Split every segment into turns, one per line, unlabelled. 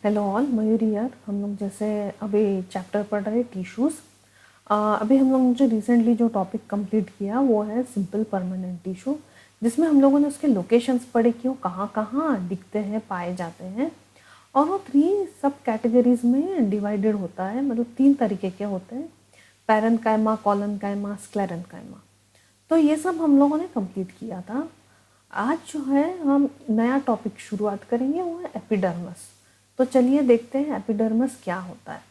Hello all, Mayur here. हम लोग जैसे अभी चैप्टर पढ़ रहे टिश्यूज़। अभी हम लोग जो रिसेंटली जो टॉपिक कंप्लीट किया वो है सिंपल परमानेंट टिश्यू, जिसमें हम लोगों ने उसके लोकेशंस पढ़े कि वो कहाँ कहाँ दिखते हैं, पाए जाते हैं। और वो 3 सब कैटेगरीज में डिवाइडेड होता है, मतलब 3 तरीके के होते हैं: पैरेन्काइमा, कॉलनकाइमा, स्क्लेरेन्काइमा। तो ये सब हम लोगों ने कंप्लीट किया था। आज जो है हम नया टॉपिक शुरुआत करेंगे, वो है एपिडर्मस। तो चलिए देखते हैं एपिडर्मस क्या होता है।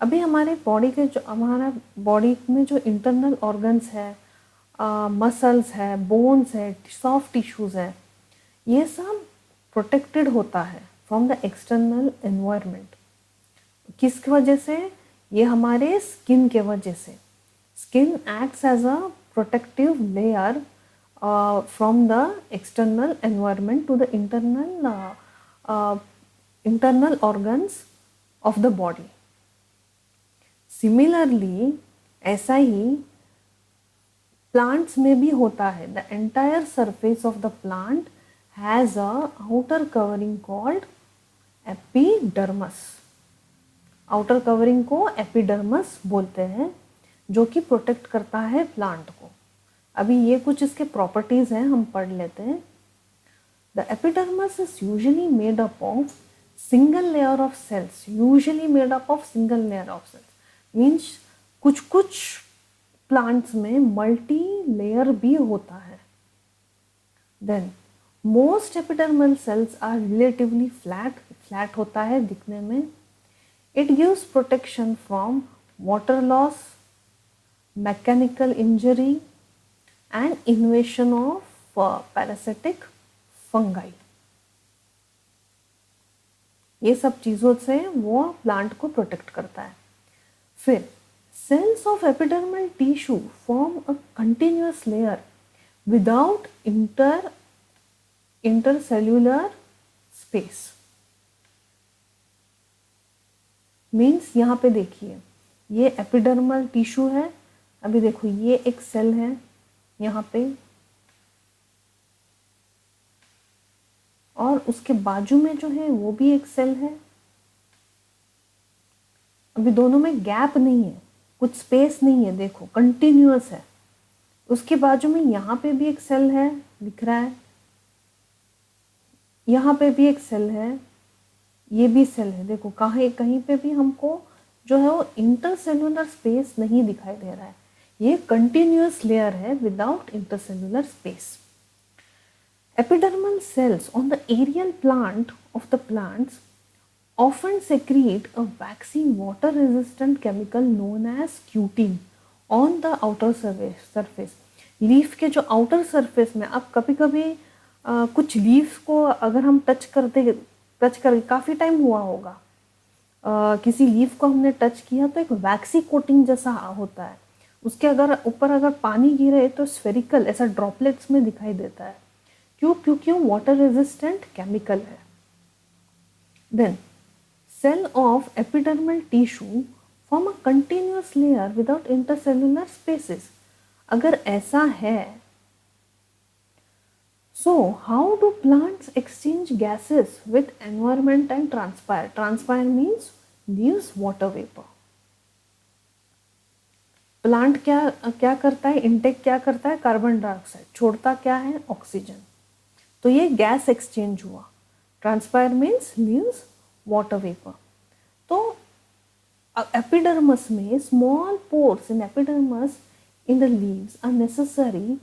अभी हमारा बॉडी में जो इंटरनल ऑर्गन्स है, मसल्स है, बोन्स है, सॉफ्ट टिश्यूज़ है, ये सब प्रोटेक्टेड होता है फ्रॉम द एक्सटर्नल एनवायरनमेंट। किस वजह से? ये हमारे स्किन के वजह से। Skin acts as a protective layer from the external environment to the internal organs of the body. Similarly, ऐसा ही प्लांट्स में भी होता है। The entire surface of the plant has a outer covering called epidermis. Outer covering को epidermis बोलते हैं, जो कि प्रोटेक्ट करता है प्लांट को। अभी ये कुछ इसके प्रॉपर्टीज हैं, हम पढ़ लेते हैं। The epidermis is usually made up of single layer of cells. Usually made up of single layer of cells means कुछ कुछ प्लांट्स में मल्टी लेयर भी होता है। Then most epidermal cells are relatively flat. Flat होता है दिखने में। It gives protection from water loss, mechanical injury and invasion of parasitic fungi। ये सब चीज़ों से वो प्लांट को प्रोटेक्ट करता है। फिर cells of epidermal tissue form a continuous layer without intercellular space. Means यहाँ पे देखिए, ये एपिडर्मल टिश्यू है। अभी देखो, ये एक सेल है यहाँ पे, और उसके बाजू में जो है वो भी एक सेल है। अभी दोनों में गैप नहीं है, कुछ स्पेस नहीं है, देखो कंटिन्यूअस है। उसके बाजू में यहाँ पे भी एक सेल है, दिख रहा है। यहाँ पे भी एक सेल है, ये भी सेल है। देखो कहीं पे भी हमको जो है वो इंटरसेल्यूलर स्पेस नहीं दिखाई दे रहा है। ये कंटिन्यूअस लेयर है without intercellular space. Epidermal cells on the aerial plant of the plants often secrete a waxy water-resistant chemical known as cutin on the outer surface। Leaf के जो आउटर सरफेस में, अब कभी कभी कुछ लीव्स को अगर हम टच कर काफ़ी टाइम हुआ होगा, किसी लीफ को हमने टच किया तो एक वैक्सी कोटिंग जैसा होता है। उसके ऊपर अगर पानी गिरे तो स्फेरिकल ऐसा ड्रॉपलेट्स में दिखाई देता है। क्यों? क्योंकि वो वाटर रेजिस्टेंट केमिकल है। Then cell of epidermal tissue form a continuous layer without intercellular spaces. अगर ऐसा है, so how do plants exchange gases with environment and transpire? Transpire means leaves water vapour. Plant क्या क्या करता है? Intake क्या करता है? कार्बन डाइऑक्साइड छोड़ता क्या है? ऑक्सीजन। तो ये गैस एक्सचेंज हुआ। Transpire means leaves water vapour. तो एपिडर्मस में small pores in epidermis in the leaves are necessary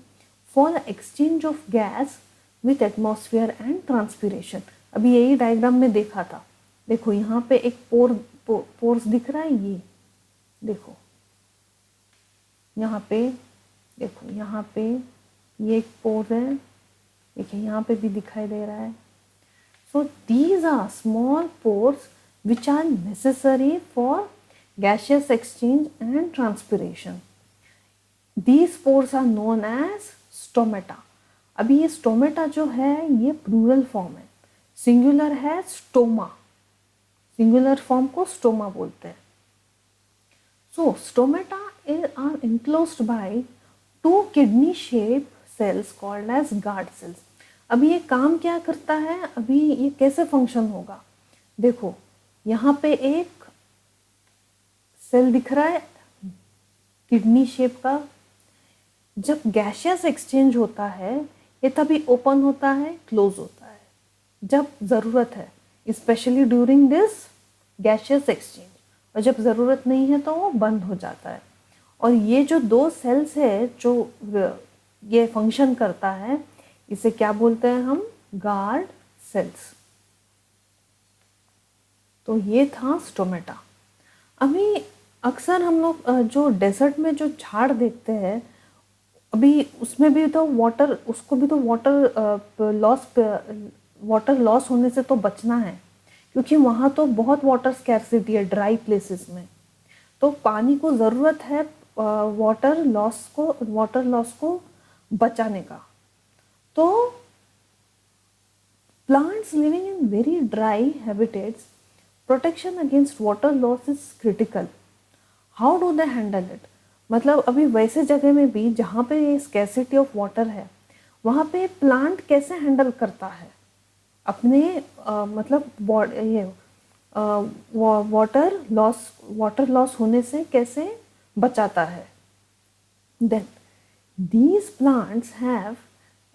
for the exchange of gas with atmosphere and transpiration. अभी यही डायग्राम में देखा था। देखो यहाँ पे एक पोर्स दिख रहा है, ये देखो यहाँ पे, देखो यहाँ पे ये एक पोर है, देखिए यहाँ पे भी दिखाई दे रहा है। So these are small pores which are necessary for gaseous exchange and transpiration. These pores are known as stomata। अभी ये स्टोमेटा जो है ये प्लूरल फॉर्म है, सिंगुलर है स्टोमा। सिंगुलर फॉर्म को स्टोमा बोलते हैं। सो stomata are enclosed by 2 kidney shaped cells called as guard cells। अभी ये काम क्या करता है? अभी ये कैसे फंक्शन होगा? देखो यहाँ पे एक सेल दिख रहा है किडनी शेप का। जब गैसियस एक्सचेंज होता है ये तभी ओपन होता है, क्लोज होता है जब ज़रूरत है, specially during this gaseous exchange. और जब ज़रूरत नहीं है तो वो बंद हो जाता है। और ये जो दो सेल्स है जो ये फंक्शन करता है, इसे क्या बोलते हैं हम? Guard cells. तो ये था स्टोमेटा। अभी अक्सर हम लोग जो डेजर्ट में जो झाड़ देखते हैं, अभी उसमें भी तो वाटर, उसको भी तो वाटर लॉस होने से तो बचना है, क्योंकि वहाँ तो बहुत वाटर स्कैर्सिटी है ड्राई प्लेसेस में। तो पानी को ज़रूरत है वाटर लॉस को बचाने का। तो plants living in very dry habitats, protection against water loss is critical. How do they handle it? मतलब अभी वैसे जगह में भी जहाँ पे ये स्कैसिटी ऑफ वाटर है, वहाँ पे प्लांट कैसे हैंडल करता है अपने मतलब ये वाटर लॉस होने से कैसे बचाता है? Then these plants have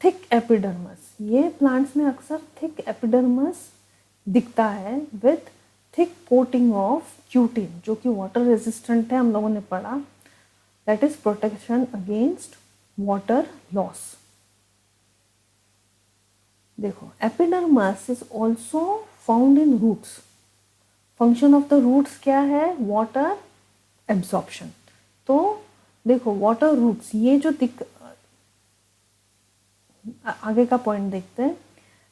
thick epidermis. ये प्लांट्स में अक्सर थिक एपिडर्मस दिखता है with thick coating of cutin, जो कि वाटर रेजिस्टेंट है, हम लोगों ने पढ़ा। That is protection against water loss. देखो epidermis is also found in roots. Function of the roots क्या है? Water absorption. तो देखो वाटर रूट्स, ये जो आगे का पॉइंट देखते हैं।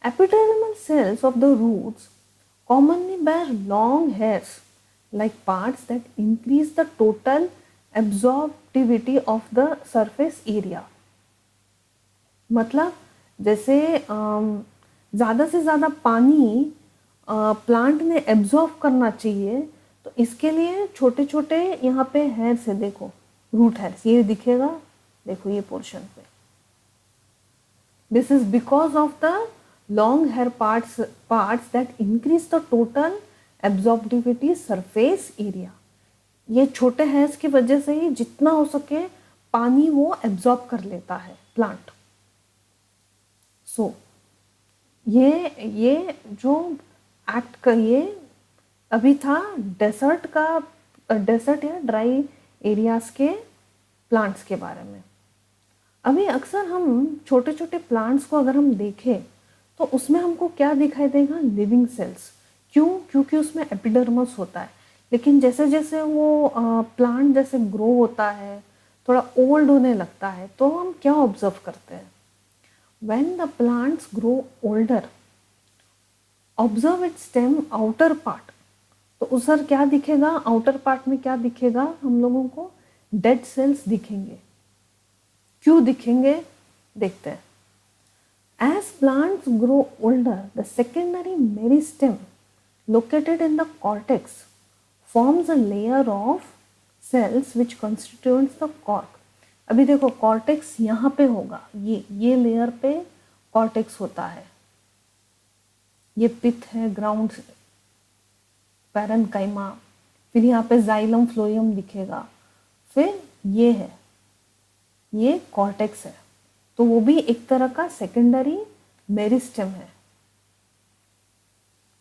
Epidermal cells of the roots commonly bear long hairs like parts that increase the total absorptivity of the surface area। मतलब जैसे ज़्यादा से ज़्यादा पानी प्लांट ने एब्जॉर्ब करना चाहिए, तो इसके लिए छोटे छोटे यहाँ पे हेयर्स है, देखो रूट हेयर्स, ये दिखेगा, देखो ये पोर्शन पे। This is because of the long hair parts that increase the total absorptivity surface area। ये छोटे हेयर्स की वजह से ही जितना हो सके पानी वो एब्जॉर्ब कर लेता है प्लांट। सो ये जो एक्ट का ये अभी था डेजर्ट या ड्राई एरियाज के प्लांट्स के बारे में। अभी अक्सर हम छोटे छोटे प्लांट्स को अगर हम देखें तो उसमें हमको क्या दिखाई देगा? Living cells. क्यों? क्योंकि उसमें एपिडर्मस होता है। लेकिन जैसे जैसे वो प्लांट जैसे ग्रो होता है, थोड़ा ओल्ड होने लगता है, तो हम क्या ऑब्जर्व करते हैं? When the plants grow older, observe it's stem outer part. तो उधर क्या दिखेगा? आउटर पार्ट में क्या दिखेगा हम लोगों को? डेड सेल्स दिखेंगे। क्यों दिखेंगे? देखते हैं। As plants grow older, the secondary meristem located in the cortex forms a layer of cells which constitutes the cork। अभी देखो कॉर्टेक्स यहाँ पे होगा, ये लेयर पे कॉर्टेक्स होता है, ये पिथ है, ग्राउंड पैरेन्काइमा, फिर यहाँ पे जाइलम फ्लोएम दिखेगा, फिर ये है, ये कॉर्टेक्स है। तो वो भी एक तरह का सेकेंडरी मेरिस्टेम है।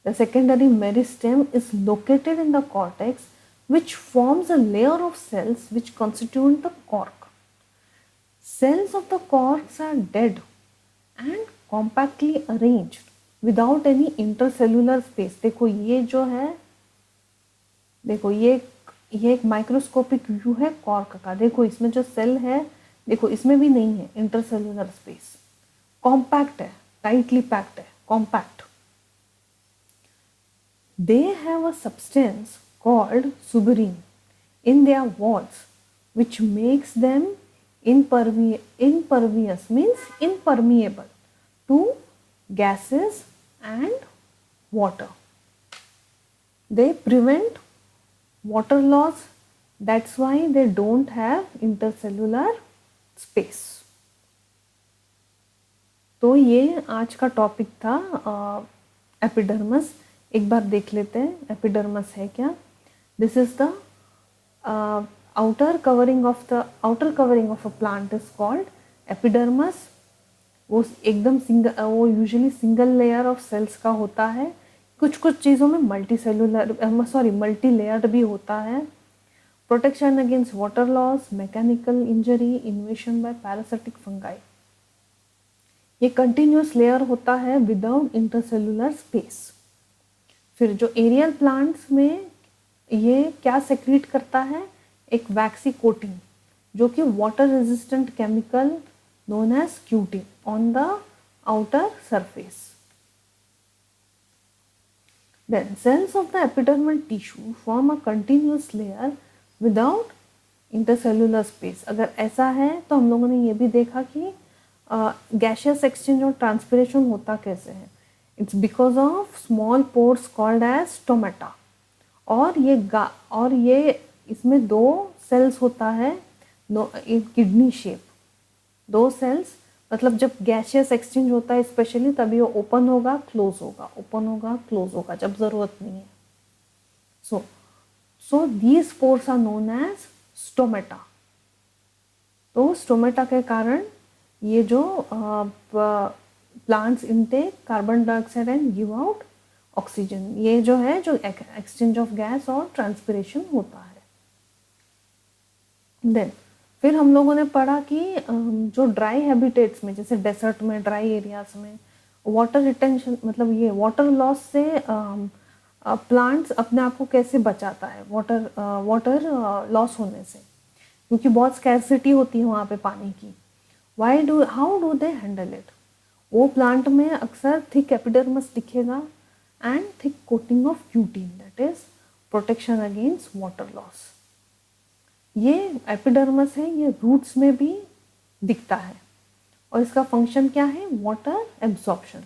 The secondary meristem is located in the cortex which forms a layer of cells which constitute the cork। Cells of the corks are dead and compactly arranged without any intercellular space। देखो ये जो है, देखो ये एक microscopic view है cork का। देखो इसमें जो सेल है, देखो इसमें भी नहीं है इंटरसेल्युलर स्पेस, कॉम्पैक्ट है, टाइटली पैक्ड है, compact. They have a substance called suberin in their walls which makes them impervious means impermeable to gases and water। They prevent water loss, that's why they don't have intercellular space। तो ये आज का topic था epidermis. एक बार देख लेते हैं epidermis है क्या। This is the outer covering of a plant is called epidermis। वो एकदम सिंगल, वो usually single layer of cells का होता है। कुछ कुछ चीज़ों में मल्टी लेयर्ड भी होता है। Protection against water loss, mechanical injury, invasion by parasitic fungi. ये कंटिन्यूस लेयर होता है विदाउट इंटरसेलुलर स्पेस। फिर जो एरियल प्लांट्स में ये क्या सेक्रीट करता है, एक वैक्सी कोटिंग जो कि water resistant chemical known as cutin on the outer surface. Then cells of the epidermal tissue form a continuous layer without intercellular space। अगर ऐसा है तो हम लोगों ने ये भी देखा कि गैशियस एक्सचेंज और ट्रांसपिरेशन होता कैसे है। It's because of small pores called as stomata. और ये इसमें दो सेल्स होता है किडनी शेप। दो सेल्स, मतलब जब गैशियस एक्सचेंज होता है स्पेशली तभी वो ओपन होगा क्लोज होगा, ओपन होगा क्लोज होगा जब ज़रूरत नहीं है। So these pores are known as stomata. तो स्टोमेटा के कारण ये जो plants intake carbon dioxide and give out oxygen, ये जो है जो एक्सचेंज ऑफ गैस और ट्रांसपिरेशन होता है। देन फिर हम लोगों ने पढ़ा कि जो ड्राई हैबिटेट्स में, जैसे डेजर्ट में, ड्राई एरियाज में वाटर रिटेंशन, मतलब ये वाटर लॉस से प्लांट्स अपने आप को कैसे बचाता है वाटर लॉस होने से, क्योंकि बहुत स्कैर्सिटी होती है वहाँ पे पानी की। How do they handle it? वो प्लांट में अक्सर थिक एपिडर्मस दिखेगा and thick coating of cutin, that is protection against water loss. ये एपिडर्मस है, ये रूट्स में भी दिखता है और इसका फंक्शन क्या है, water absorption.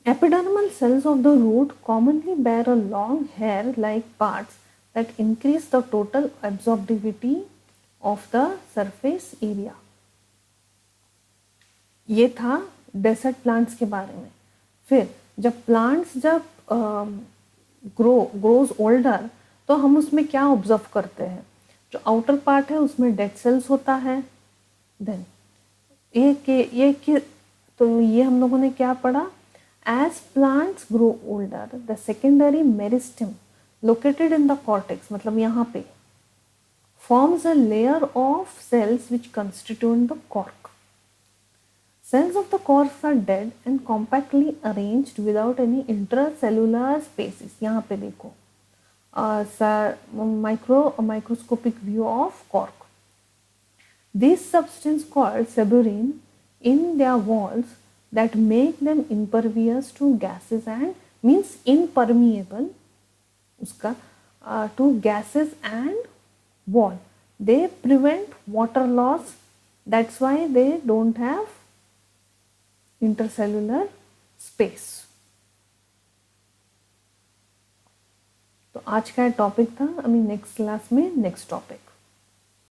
Epidermal cells of the root commonly bear a long hair like parts that increase the total absorbivity of the surface area. ये था डेजर्ट प्लांट्स के बारे में। फिर जब प्लांट्स ग्रोज ओल्डर तो हम उसमें क्या ऑब्जर्व करते हैं, जो आउटर पार्ट है उसमें डेड सेल्स होता है। देन तो ये हम लोगों ने क्या पढ़ा, as plants grow older the secondary meristem located in the cortex, मतलब यहाँ पे forms a layer of cells which constitute the cork. Cells of the cork are dead and compactly arranged without any intracellular spaces। यहाँ पे देखो microscopic view of cork. This substance called seborrheic in their walls that make them impervious to gases and means impermeable उसका to gases and wall. They prevent water loss, that's why they don't have intercellular space। तो आज का topic था, अभी next class में next topic.